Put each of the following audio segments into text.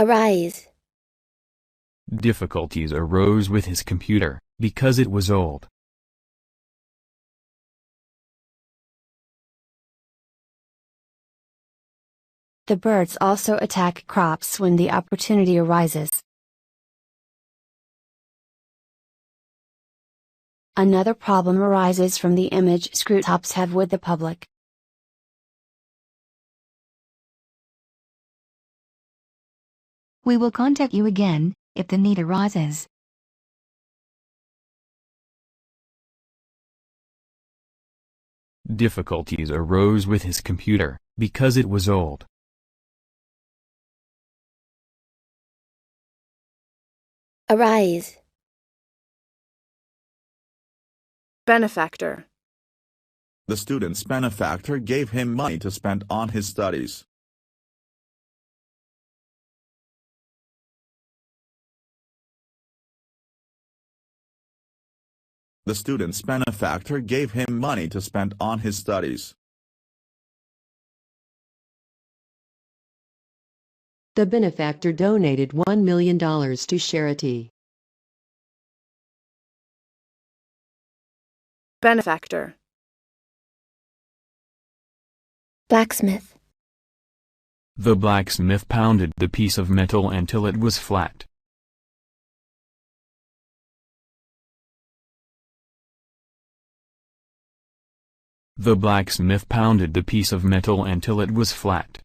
Arise. Difficulties arose with his computer, because it was old. The birds also attack crops when the opportunity arises. Another problem arises from the image Screwtops have with the public. We will contact you again, if the need arises. Difficulties arose with his computer, because it was old. Arise. Benefactor. The student's benefactor gave him money to spend on his studies. The student's benefactor gave him money to spend on his studies. The benefactor donated $1 million to charity. Benefactor. Blacksmith. The blacksmith pounded the piece of metal until it was flat. The blacksmith pounded the piece of metal until it was flat.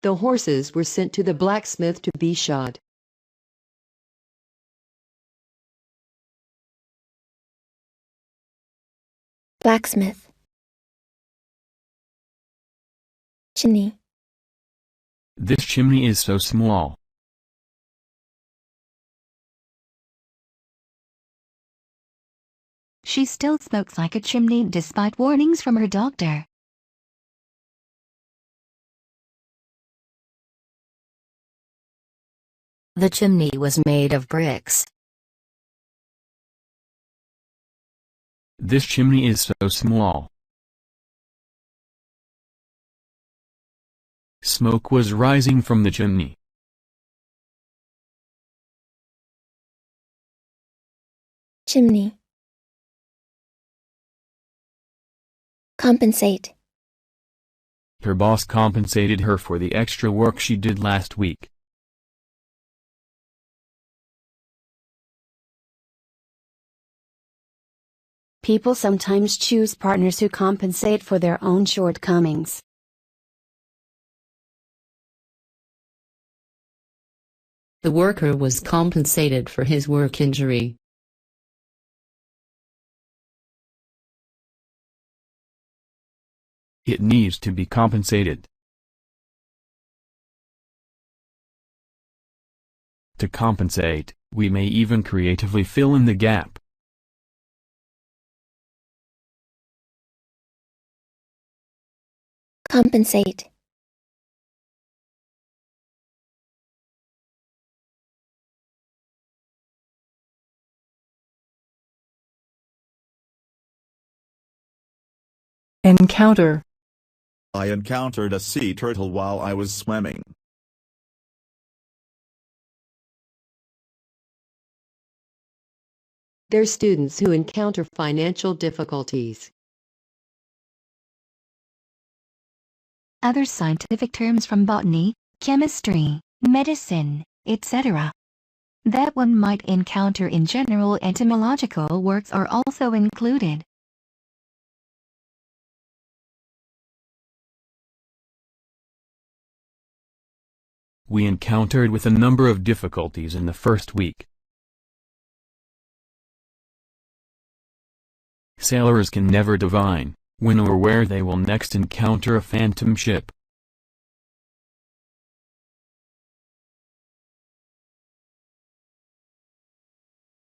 The horses were sent to the blacksmith to be shod. Blacksmith. Chimney. This chimney is so small. She still smokes like a chimney despite warnings from her doctor. The chimney was made of bricks. This chimney is so small. Smoke was rising from the chimney. Chimney. Compensate. Her boss compensated her for the extra work she did last week. People sometimes choose partners who compensate for their own shortcomings. The worker was compensated for his work injury. It needs to be compensated. To compensate, we may even creatively fill in the gap. Compensate. Encounter. I encountered a sea turtle while I was swimming. They're students who encounter financial difficulties. Other scientific terms from botany, chemistry, medicine, etc. that one might encounter in general etymological works are also included. We encountered with a number of difficulties in the first week. Sailors can never divine when or where they will next encounter a phantom ship.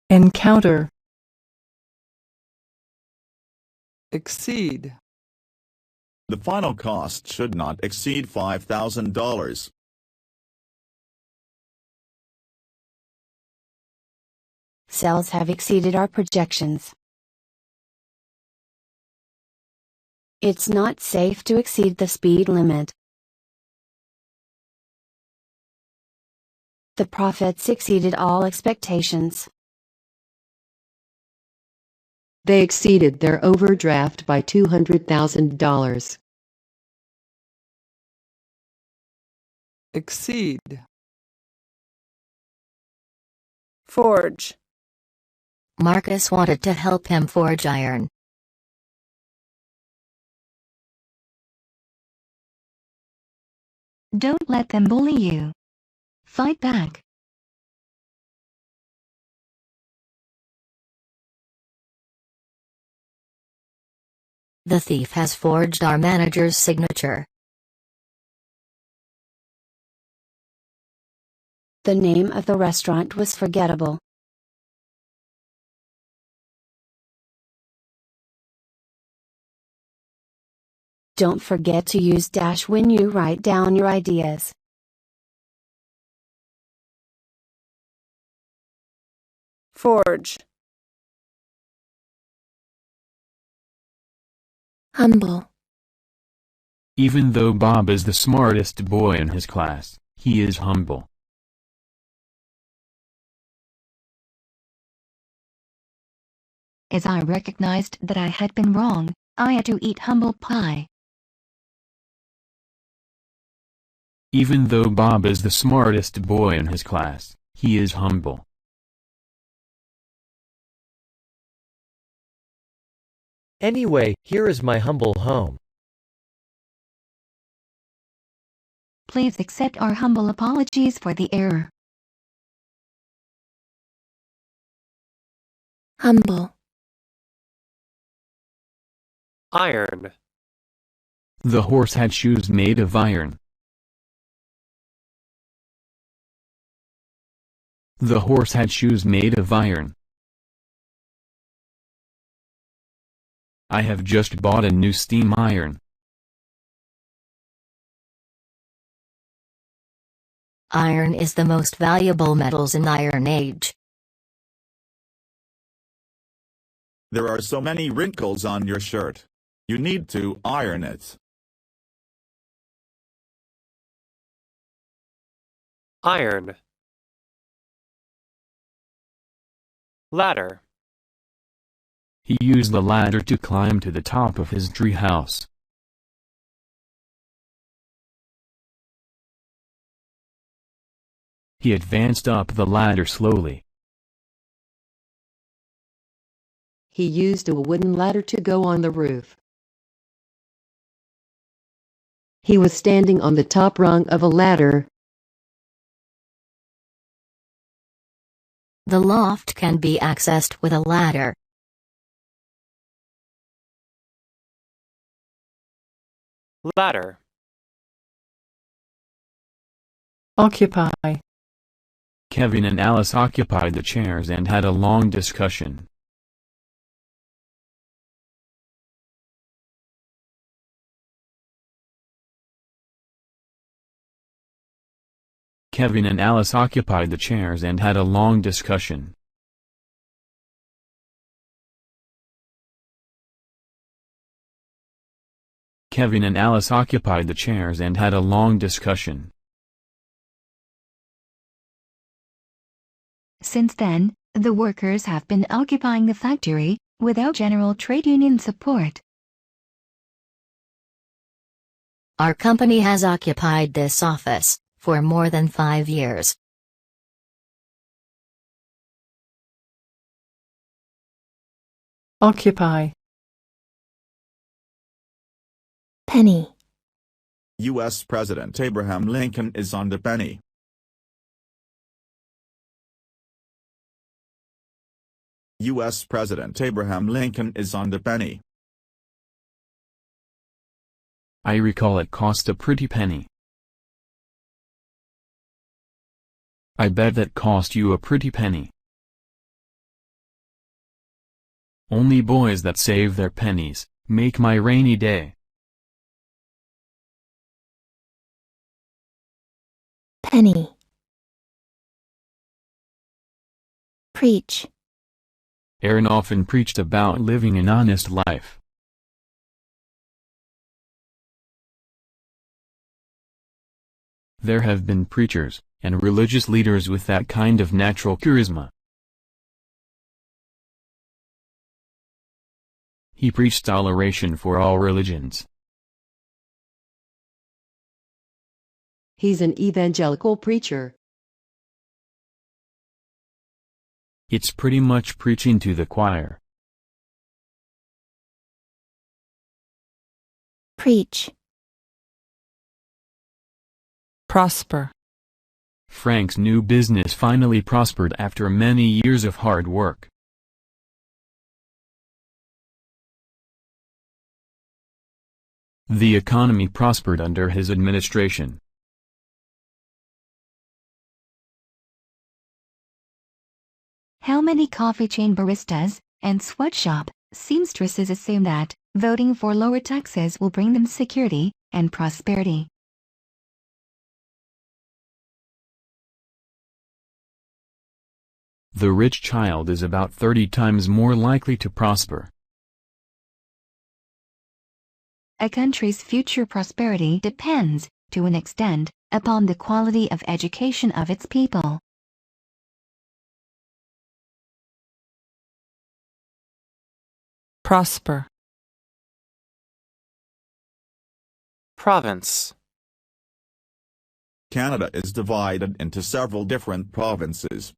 Encounter. Exceed. The final cost should not exceed $5,000. Sales have exceeded our projections. It's not safe to exceed the speed limit. The profits exceeded all expectations. They exceeded their overdraft by $200,000. Exceed. Forge. Marcus wanted to help him forge iron. Don't let them bully you. Fight back. The thief has forged our manager's signature. The name of the restaurant was forgettable. Don't forget to use dash when you write down your ideas. Forge. Humble. Even though Bob is the smartest boy in his class, he is humble. As I recognized that I had been wrong, I had to eat humble pie. Even though Bob is the smartest boy in his class, he is humble. Anyway, here is my humble home. Please accept our humble apologies for the error. Humble. Iron. The horse had shoes made of iron. The horse had shoes made of iron. I have just bought a new steam iron. Iron is the most valuable metals in Iron Age. There are so many wrinkles on your shirt. You need to iron it. Iron. Ladder. He used the ladder to climb to the top of his tree house. He advanced up the ladder slowly. He used a wooden ladder to go on the roof. He was standing on the top rung of a ladder. The loft can be accessed with a ladder. Ladder. Occupy. Kevin and Alice occupied the chairs and had a long discussion. Kevin and Alice occupied the chairs and had a long discussion. Kevin and Alice occupied the chairs and had a long discussion. Since then, the workers have been occupying the factory, without general trade union support. Our company has occupied this office for more than 5 years. Occupy. Penny. U.S. President Abraham Lincoln is on the penny. U.S. President Abraham Lincoln is on the penny. I recall it cost a pretty penny. I bet that cost you a pretty penny. Only boys that save their pennies make my rainy day. Penny. Preach. Aaron often preached about living an honest life. There have been preachers and religious leaders with that kind of natural charisma. He preached toleration for all religions. He's an evangelical preacher. It's pretty much preaching to the choir. Preach. Prosper. Frank's new business finally prospered after many years of hard work. The economy prospered under his administration. How many coffee chain baristas and sweatshop seamstresses assume that voting for lower taxes will bring them security and prosperity? The rich child is about 30 times more likely to prosper. A country's future prosperity depends, to an extent, upon the quality of education of its people. Prosper. Province. Canada is divided into several different provinces.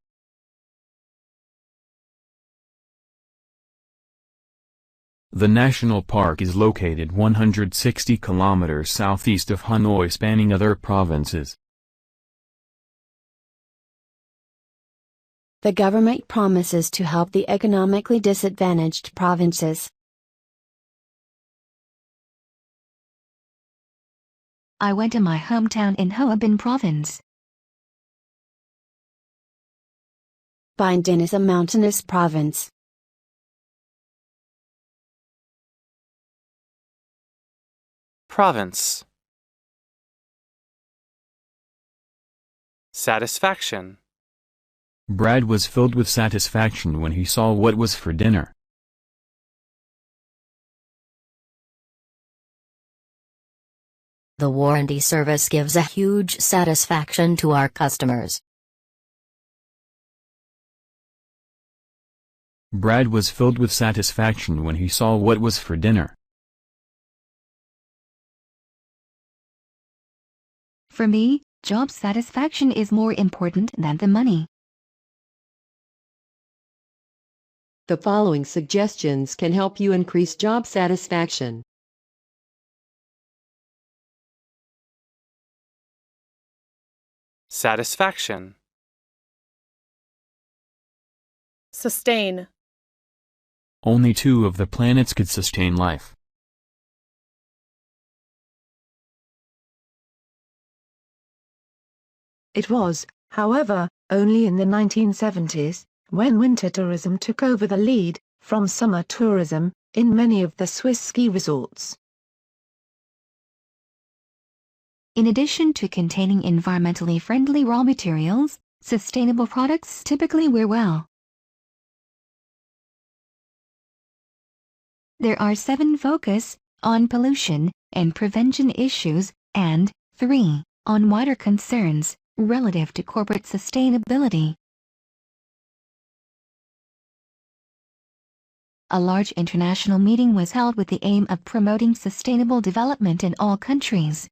The national park is located 160 kilometers southeast of Hanoi, spanning other provinces. The government promises to help the economically disadvantaged provinces. I went to my hometown in Hoa Binh Province. Binh Dinh is a mountainous province. Province. Satisfaction. Brad was filled with satisfaction when he saw what was for dinner. The warranty service gives a huge satisfaction to our customers. Brad was filled with satisfaction when he saw what was for dinner. For me, job satisfaction is more important than the money. The following suggestions can help you increase job satisfaction. Satisfaction. Sustain. Only 2 of the planets could sustain life. It was, however, only in the 1970s, when winter tourism took over the lead, from summer tourism, in many of the Swiss ski resorts. In addition to containing environmentally friendly raw materials, sustainable products typically wear well. There are 7 focus on pollution and prevention issues and 3 on wider concerns relative to corporate sustainability. A large international meeting was held with the aim of promoting sustainable development in all countries.